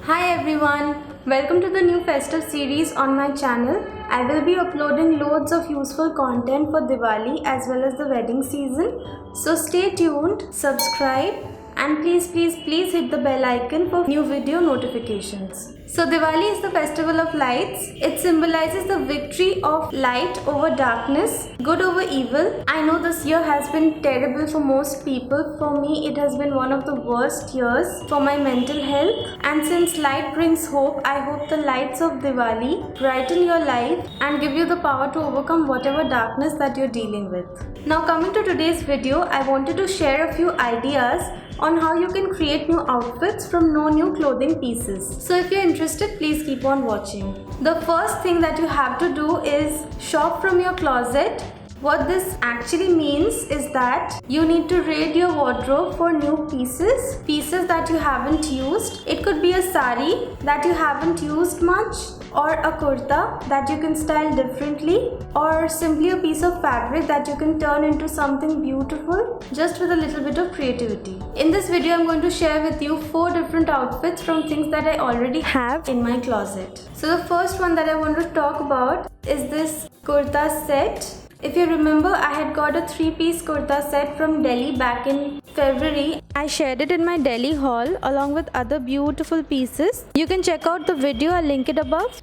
Hi everyone, welcome to the new festive series on my channel. I will be uploading loads of useful content for Diwali as well as the wedding season. So stay tuned, subscribe and please hit the bell icon for new video notifications. So Diwali is the festival of lights. It symbolizes the victory of light over darkness, good over evil. I know this year has been terrible for most people. For me, it has been one of the worst years for my mental health. And since light brings hope, I hope the lights of Diwali brighten your life and give you the power to overcome whatever darkness that you're dealing with. Now coming to today's video, I wanted to share a few ideas on how you can create new outfits from no new clothing pieces. So if you're interested, please keep on watching. The first thing that you have to do is shop from your closet. What this actually means is that you need to raid your wardrobe for new pieces that you haven't used. It could be a sari that you haven't used much, or a kurta that you can style differently, or simply a piece of fabric that you can turn into something beautiful just with a little bit of creativity. In this video, I'm going to share with you 4 different outfits from things that I already have in my closet. So the first one that I want to talk about is this kurta set. If you remember, I had got a 3-piece kurta set from Delhi back in February. I shared it in my Delhi haul along with other beautiful pieces. You can check out the video, I'll link it above.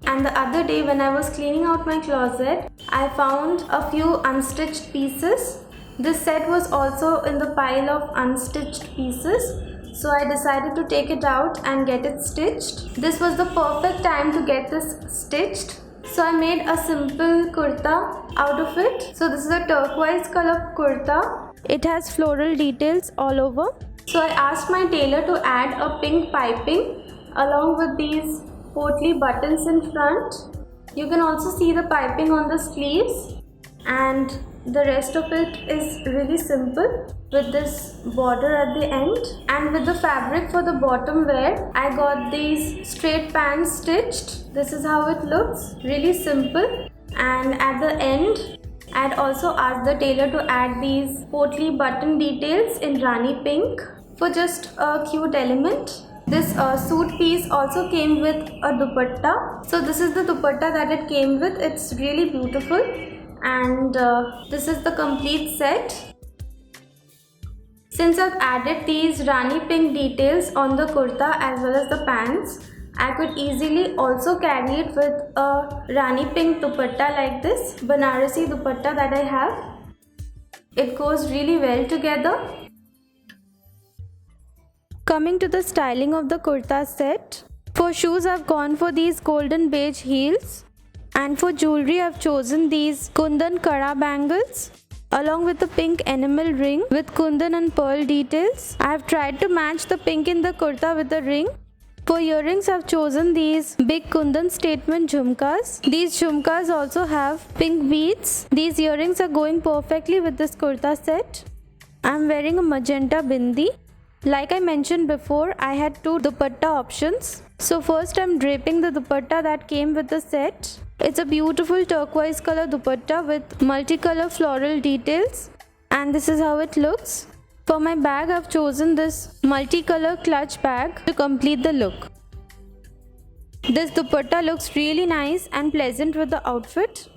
And the other day when I was cleaning out my closet, I found a few unstitched pieces. This set was also in the pile of unstitched pieces. So I decided to take it out and get it stitched. This was the perfect time to get this stitched. So I made a simple kurta out of it. So this is a turquoise color kurta. It has floral details all over. So I asked my tailor to add a pink piping along with these portly buttons in front. You can also see the piping on the sleeves, and the rest of it is really simple with this border at the end. And with the fabric for the bottom wear, I got these straight pants stitched. This is how it looks, really simple. And at the end, I'd also asked the tailor to add these portly button details in Rani pink for just a cute element. This suit piece also came with a dupatta. So this is the dupatta that it came with. It's really beautiful. And this is the complete set. Since I've added these Rani pink details on the kurta as well as the pants, I could easily also carry it with a Rani pink dupatta like this, Banarasi dupatta that I have. It goes really well together. Coming to the styling of the kurta set, for shoes I've gone for these golden beige heels, and for jewelry I've chosen these kundan kara bangles along with the pink enamel ring with kundan and pearl details. I've tried to match the pink in the kurta with the ring. For earrings I've chosen these big kundan statement jhumkas. These jhumkas also have pink beads. These earrings are going perfectly with this kurta set. I'm wearing a magenta bindi. Like I mentioned before, I had 2 dupatta options. So first I'm draping the dupatta that came with the set. It's a beautiful turquoise color dupatta with multicolor floral details, and this is how it looks. For my bag, I've chosen this multicolor clutch bag to complete the look. This dupatta looks really nice and pleasant with the outfit.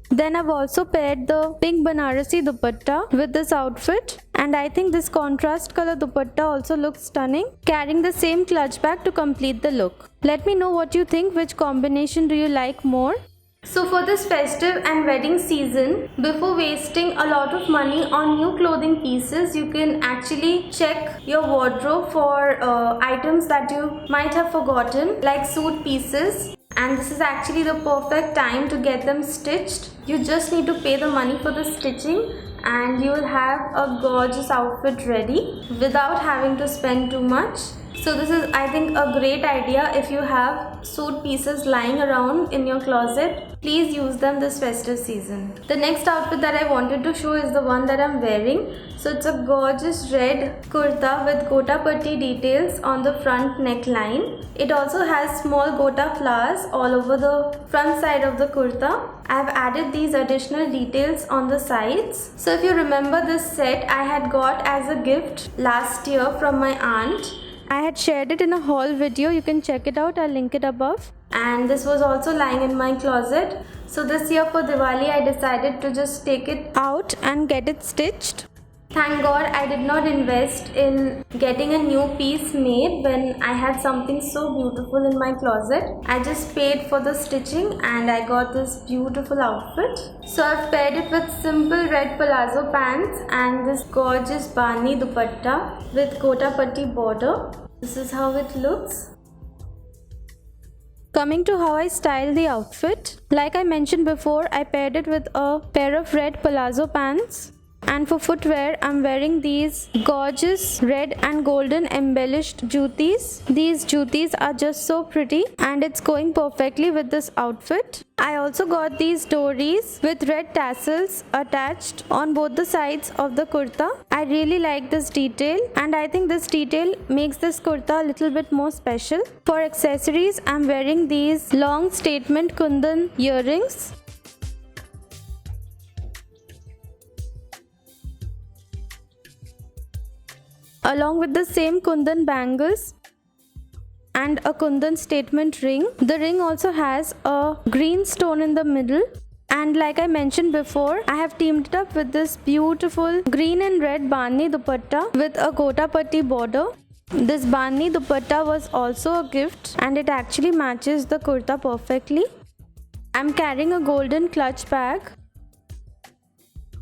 Then I've also paired the pink Banarasi dupatta with this outfit, and I think this contrast color dupatta also looks stunning, carrying the same clutch bag to complete the look. Let me know what you think, which combination do you like more? So for this festive and wedding season, before wasting a lot of money on new clothing pieces, you can actually check your wardrobe for items that you might have forgotten, like suit pieces. And this is actually the perfect time to get them stitched. You just need to pay the money for the stitching and you will have a gorgeous outfit ready without having to spend too much. So this is, I think, a great idea. If you have suit pieces lying around in your closet, please use them this festive season. The next outfit that I wanted to show is the one that I'm wearing. So it's a gorgeous red kurta with gota patti details on the front neckline. It also has small gota flowers all over the front side of the kurta. I've added these additional details on the sides. So if you remember this set, I had got as a gift last year from my aunt. I had shared it in a haul video. You can check it out. I'll link it above. And this was also lying in my closet. So this year for Diwali, I decided to just take it out and get it stitched. Thank God I did not invest in getting a new piece made when I had something so beautiful in my closet. I just paid for the stitching and I got this beautiful outfit. So I've paired it with simple red palazzo pants and this gorgeous bani dupatta with kota patti border. This is how it looks. Coming to how I styled the outfit, like I mentioned before, I paired it with a pair of red palazzo pants. And for footwear, I'm wearing these gorgeous red and golden embellished jutis. These jutis are just so pretty and it's going perfectly with this outfit. I also got these dories with red tassels attached on both the sides of the kurta. I really like this detail and I think this detail makes this kurta a little bit more special. For accessories, I'm wearing these long statement kundan earrings. Along with the same kundan bangles and a kundan statement ring. The ring also has a green stone in the middle. And like I mentioned before, I have teamed it up with this beautiful green and red bani dupatta with a kota patti border. This bani dupatta was also a gift and it actually matches the kurta perfectly. I'm carrying a golden clutch bag.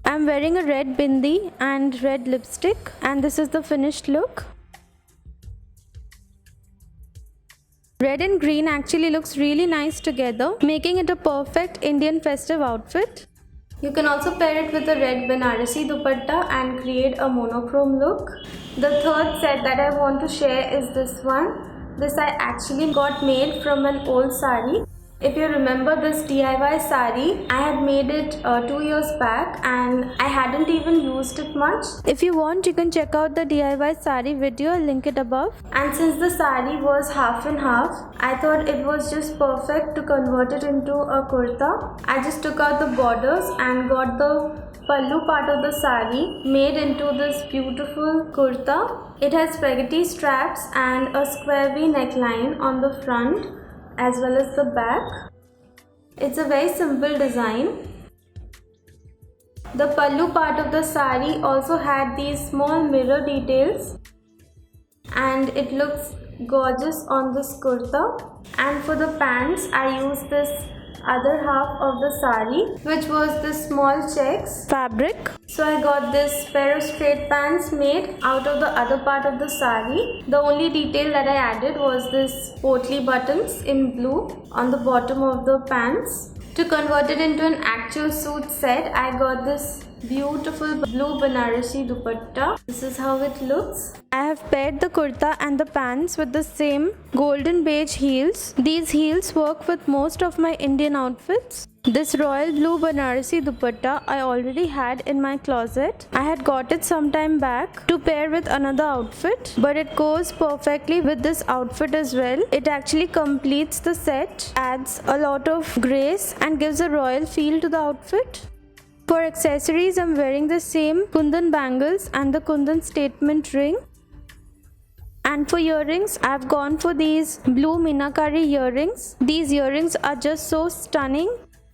I'm wearing a red bindi and red lipstick and this is the finished look. Red and green actually looks really nice together, making it a perfect Indian festive outfit. You can also pair it with a red Banarasi dupatta and create a monochrome look. The third set that I want to share is this one. This I actually got made from an old sari. If you remember this DIY sari, I had made it 2 years back and I hadn't even used it much. If you want, you can check out the DIY sari video, I'll link it above. And since the sari was half and half, I thought it was just perfect to convert it into a kurta. I just took out the borders and got the pallu part of the sari made into this beautiful kurta. It has spaghetti straps and a square V neckline on the front as well as the back. It's a very simple design. The pallu part of the sari also had these small mirror details and it looks gorgeous on this kurta. And for the pants, I used this other half of the sari, which was this small checks fabric. So I got this pair of straight pants made out of the other part of the sari. The only detail that I added was this potli buttons in blue on the bottom of the pants. To convert it into an actual suit set, I got this beautiful blue Banarasi dupatta. This is how it looks. I have paired the kurta and the pants with the same golden beige heels. These heels work with most of my Indian outfits. This royal blue Banarasi dupatta I already had in my closet. I had got it some time back to pair with another outfit, but it goes perfectly with this outfit as well. It actually completes the set, adds a lot of grace and gives a royal feel to the outfit. For accessories, I'm wearing the same kundan bangles and the kundan statement ring. And for earrings, I've gone for these blue Meenakari earrings. These earrings are just so stunning.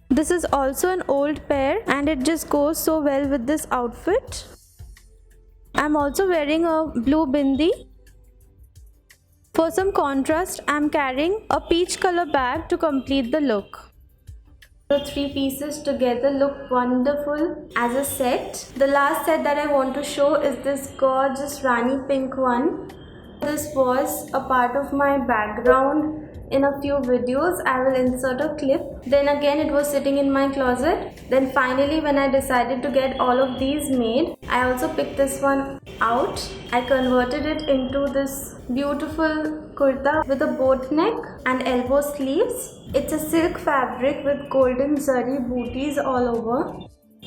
This is also an old pair and it just goes so well with this outfit. I'm also wearing a blue bindi. For some contrast, I'm carrying a peach color bag to complete the look. The three pieces together look wonderful as a set. The last set that I want to show is this gorgeous Rani pink one. This was a part of my background in a few videos. I will insert a clip. Then again it was sitting in my closet. Then finally when I decided to get all of these made, I also picked this one out. I converted it into this beautiful kurta with a boat neck and elbow sleeves. It's a silk fabric with golden zari booties all over,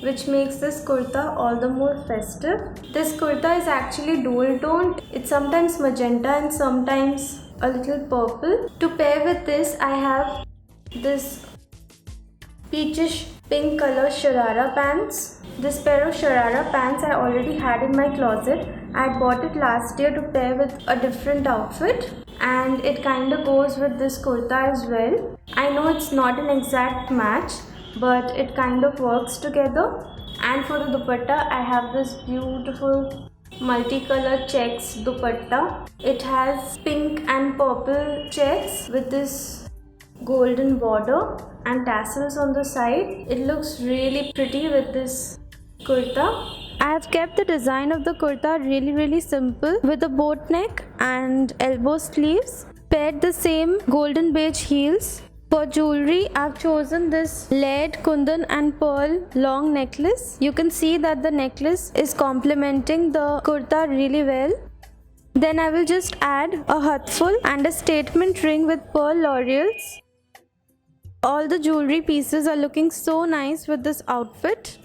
which makes this kurta all the more festive. This kurta is actually dual toned. It's sometimes magenta and sometimes a little purple. To pair with this, I have this peachish pink color sharara pants. This pair of sharara pants I already had in my closet I bought it last year to pair with a different outfit, and it kind of goes with this kurta as well. I know it's not an exact match, but it kind of works together. And for the dupatta, I have this beautiful multicolored checks dupatta. It has pink and purple checks with this golden border and tassels on the side. It looks really pretty with this kurta. I have kept the design of the kurta really simple with a boat neck and elbow sleeves. Paired the same golden beige heels. For jewelry, I've chosen this layered kundan and pearl long necklace. You can see that the necklace is complementing the kurta really well. Then I will just add a hathful and a statement ring with pearl laurels. All the jewelry pieces are looking so nice with this outfit.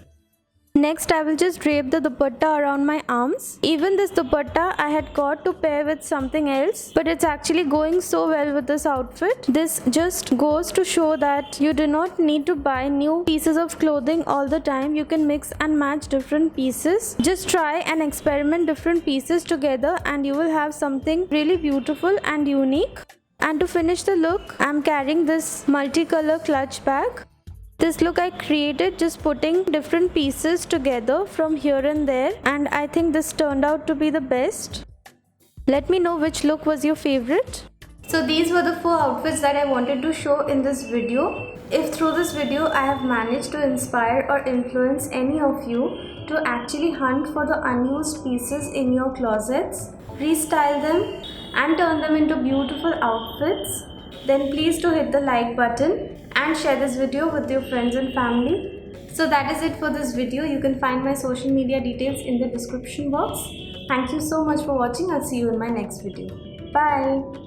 Next, I will just drape the dupatta around my arms. Even this dupatta I had got to pair with something else, but it's actually going so well with this outfit. This just goes to show that you do not need to buy new pieces of clothing all the time. You can mix and match different pieces. Just try and experiment different pieces together and you will have something really beautiful and unique. And to finish the look, I'm carrying this multicolor clutch bag. This look I created just putting different pieces together from here and there, and I think this turned out to be the best. Let me know which look was your favorite. So these were the 4 outfits that I wanted to show in this video. If through this video I have managed to inspire or influence any of you to actually hunt for the unused pieces in your closets, restyle them and turn them into beautiful outfits, then please do hit the like button and share this video with your friends and family. So that is it for this video. You can find my social media details in the description box. Thank you so much for watching. I'll see you in my next video. Bye.